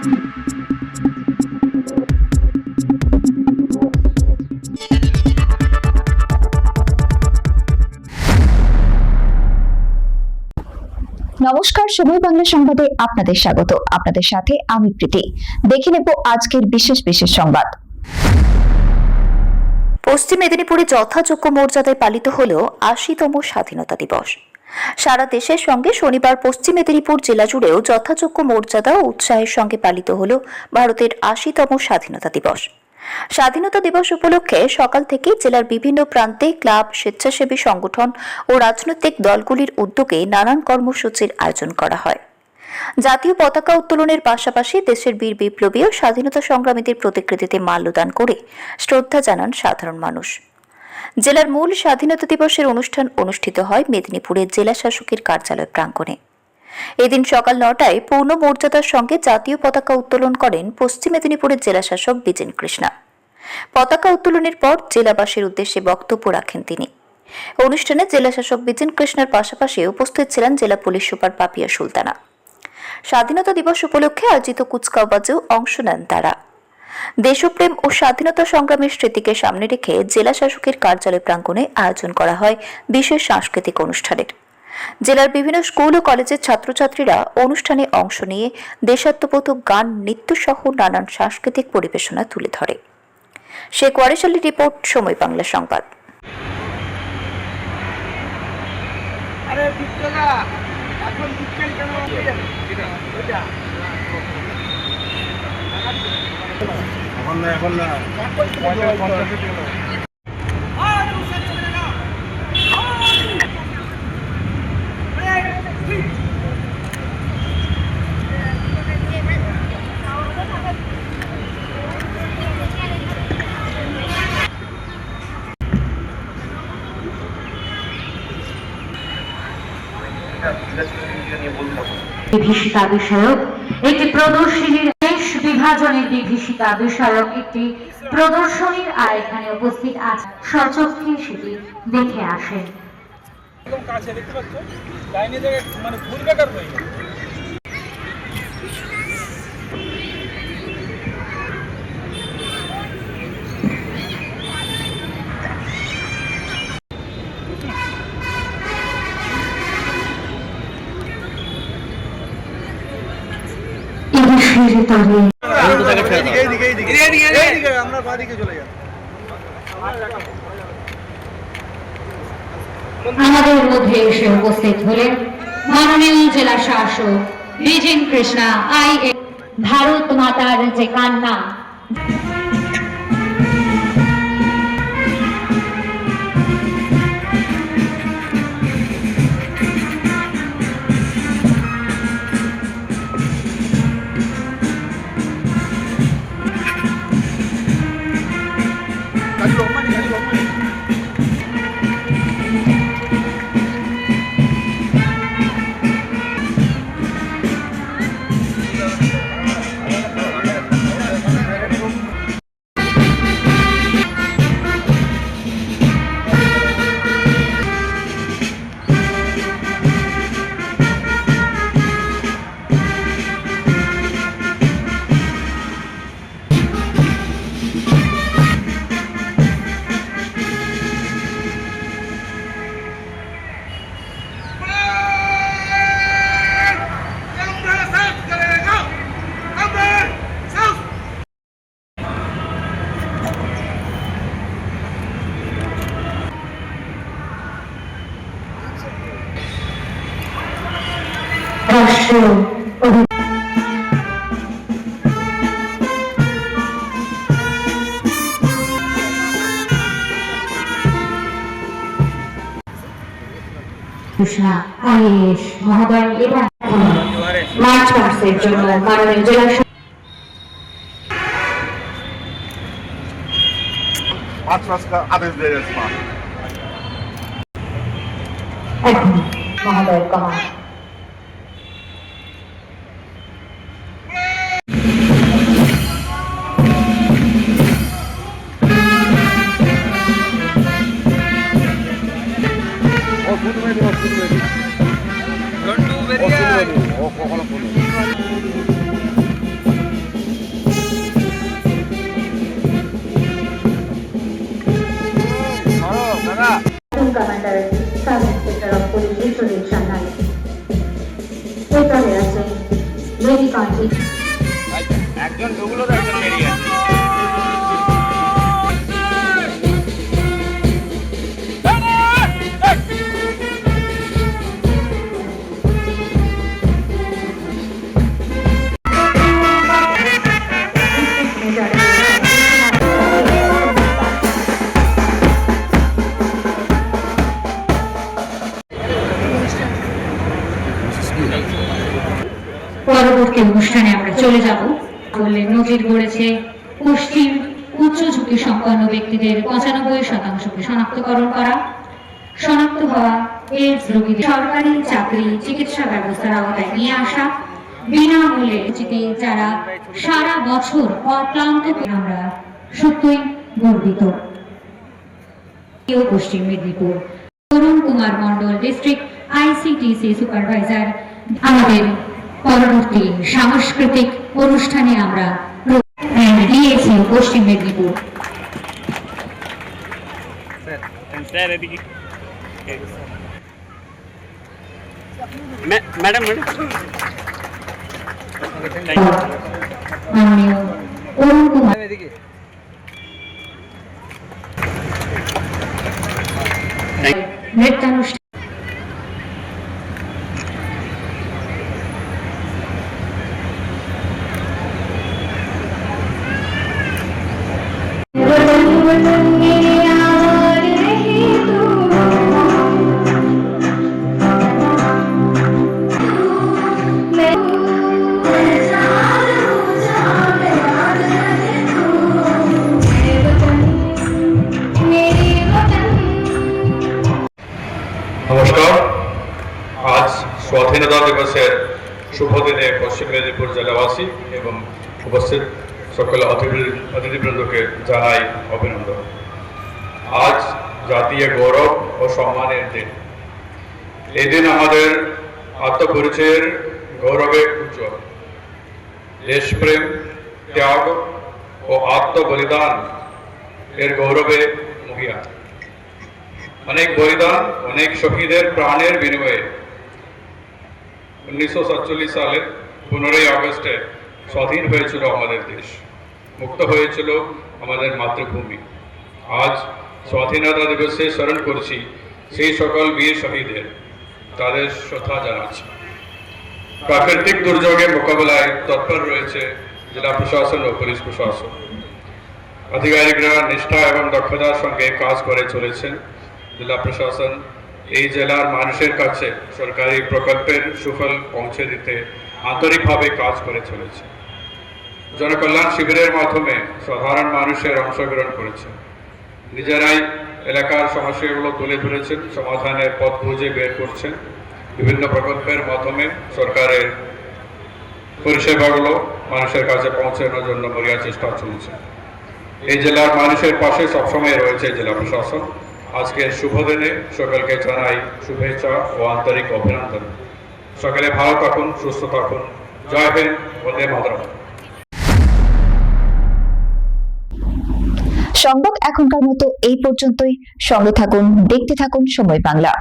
নমস্কার, সময় বাংলা সংবাদে আপনাদের স্বাগত। আপনাদের সাথে আমি প্রীতি। দেখে নেব আজকের বিশেষ সংবাদ। পশ্চিম মেদিনীপুরে যথাযোগ্য মর্যাদায় পালিত হল ৮০তম স্বাধীনতা দিবস। সারা দেশের সঙ্গে শনিবার পশ্চিম মেদিনীপুর জেলা জুড়েও যথাযোগ্য মর্যাদা ও উৎসাহের সঙ্গে পালিত হল ভারতের ৮০তম স্বাধীনতা দিবস। স্বাধীনতা দিবস উপলক্ষে সকাল থেকে জেলার বিভিন্ন প্রান্তে ক্লাব, স্বেচ্ছাসেবী সংগঠন ও রাজনৈতিক দলগুলির উদ্যোগে নানান কর্মসূচির আয়োজন করা হয়। জাতীয় পতাকা উত্তোলনের পাশাপাশি দেশের বীর বিপ্লবী ও স্বাধীনতা সংগ্রামীদের প্রতিকৃতিতে মাল্যদান করে শ্রদ্ধা জানান সাধারণ মানুষ। জেলার মূল স্বাধীনতা দিবসের অনুষ্ঠান অনুষ্ঠিত হয় মেদিনীপুরের জেলা শাসকের কার্যালয় প্রাঙ্গণে। এদিন সকাল ৯টায় পূর্ণ মর্যাদার সঙ্গে জাতীয় পতাকা উত্তোলন করেন পশ্চিম মেদিনীপুরের জেলা শাসক বিজেন কৃষ্ণা। পতাকা উত্তোলনের পর জেলাবাসীর উদ্দেশ্যে বক্তব্য রাখেন তিনি। অনুষ্ঠানে জেলা শাসক বিজেন কৃষ্ণার পাশাপাশি উপস্থিত ছিলেন জেলা পুলিশ সুপার পাপিয়া সুলতানা। স্বাধীনতা দিবস উপলক্ষে আয়োজিত কুচকাওয়াজেও অংশ নেন তারা। দেশপ্রেম ও স্বাধীনতা সংগ্রামের স্মৃতিকে সামনে রেখে জেলা শাসকের কার্যালয় প্রাঙ্গণে আয়োজন করা হয় বিশেষ সাংস্কৃতিক অনুষ্ঠানের। জেলার বিভিন্ন স্কুল ও কলেজের ছাত্রছাত্রীরা অনুষ্ঠানে অংশ নিয়ে দেশাত্মবোধক গান, নৃত্য সহ নানান সাংস্কৃতিক পরিবেশনা তুলে ধরে। শেখ ওয়ারিস আলীর রিপোর্ট, সময় বাংলা সংবাদ। বিভীষিকা বিষয়ক একটি প্রদর্শনীর, দেশ বিভাজনের বিভীষিকা বিষয়ক একটি প্রদর্শনীর এখানে উপস্থিত আছে। সচক্ষে সেটি দেখে আসেন। আমাদের মধ্যে এসে উপস্থিত হলেন মাননীয় জেলা শাসক বিজেন কৃষ্ণা আইএ। ভারত মাতার যে কান্না, কৃষ্ণা আইএস মহোদয় এবং মার্চ পাসের জন্য মাননীয় জেলা आदेश दे रहे महोदय कमान বিজেপি প্রার্থী একজন ঢুকলো তো একজন বেরিয়ে আসে। পরবর্তী অনুষ্ঠানে আমরা চলে যাব। বললে নজির গড়েছে পশ্চিম উচ্চ ঝুঁকি সম্পন্ন ব্যক্তিদের 95% শনাক্তকরণ করা, শনাক্ত হওয়া এইডস রোগীদের সরকারি চাকরি চিকিৎসা ব্যবস্থার আওতায় নিয়ে আসা, বিনামূল্যে চিকিৎসা যারা সারা বছর অক্লান্ত আমরা সত্যই গর্বিত। পশ্চিম Medinipur Arun Kumar Mondal district ICTC supervisor আমাদের পরবর্তী সাংস্কৃতিক অনুষ্ঠানে আমরা দিয়েছি পশ্চিম মেদিনীপুর। স্যার এদিকে ম্যাডাম মাননীয় অরুণ কুমার নৃত্যানুষ্ঠান নমস্কার। আজ স্বাধীনতা দিবসের শুভ দিনে পশ্চিম মেদিনীপুর জেলাবাসী এবং উপস্থিত সকল অতিথিবৃন্দকে জানাই অভিনন্দন। আজ জাতীয় গৌরব ও সম্মানের দিন। এই দিন আমাদের আত্মপরিচয়ের গৌরবে উজ্জ্বল। দেশপ্রেম, ত্যাগ ও আত্মবলিদান এর গৌরবে মহিয়া। অনেক বলিদান, অনেক শহীদের প্রাণের বিনিময়ে 1947 সালে 15ই আগস্টে স্বাধীন হয়েছিল আমাদের দেশ, মুক্ত হয়েছিল আমাদের মাতৃভূমি। আজ স্বাধীনতা দিবসে স্মরণ করছি সেই সকল বীর শহীদদের, তাদের শ্রদ্ধা জানাচ্ছি। প্রাকৃতিক দুর্যোগের মোকাবেলায় তৎপর রয়েছে জেলা প্রশাসন ও পুলিশ প্রশাসন। আধিকারিকরা নিষ্ঠা এবং দক্ষতার সঙ্গে কাজ করে চলেছেন। জেলা প্রশাসন এই জেলার মানুষের কাছে সরকারি প্রকল্পের সুফল পৌঁছে দিতে আন্তরিকভাবে কাজ করে চলেছে। জনকল্যাণ শিবিরের মাধ্যমে সাধারণ মানুষের অংশগ্রহণ করেছে। নিজেরাই এলাকার সমস্যাগুলো তুলে ধরেছেন, সমাধানের পথ খুঁজে বের করছেন। বিভিন্ন প্রকল্পের মাধ্যমে সরকারের পরিষেবাগুলো মানুষের কাছে পৌঁছানোর জন্য মরিয়া চেষ্টা চলছে। এই জেলার মানুষের পাশে সবসময় রয়েছে জেলা প্রশাসন। আজকের শুভ দিনে সকলকে জানাই শুভেচ্ছা ও আন্তরিক অভিনন্দন। সকলে ভালো থাকুন, সুস্থ থাকুন। জয় হিন্দ, বন্দে মাতরম। সংবাদ এখনকার মতো এই পর্যন্তই। সঙ্গে থাকুন, দেখতে থাকুন সময় বাংলা।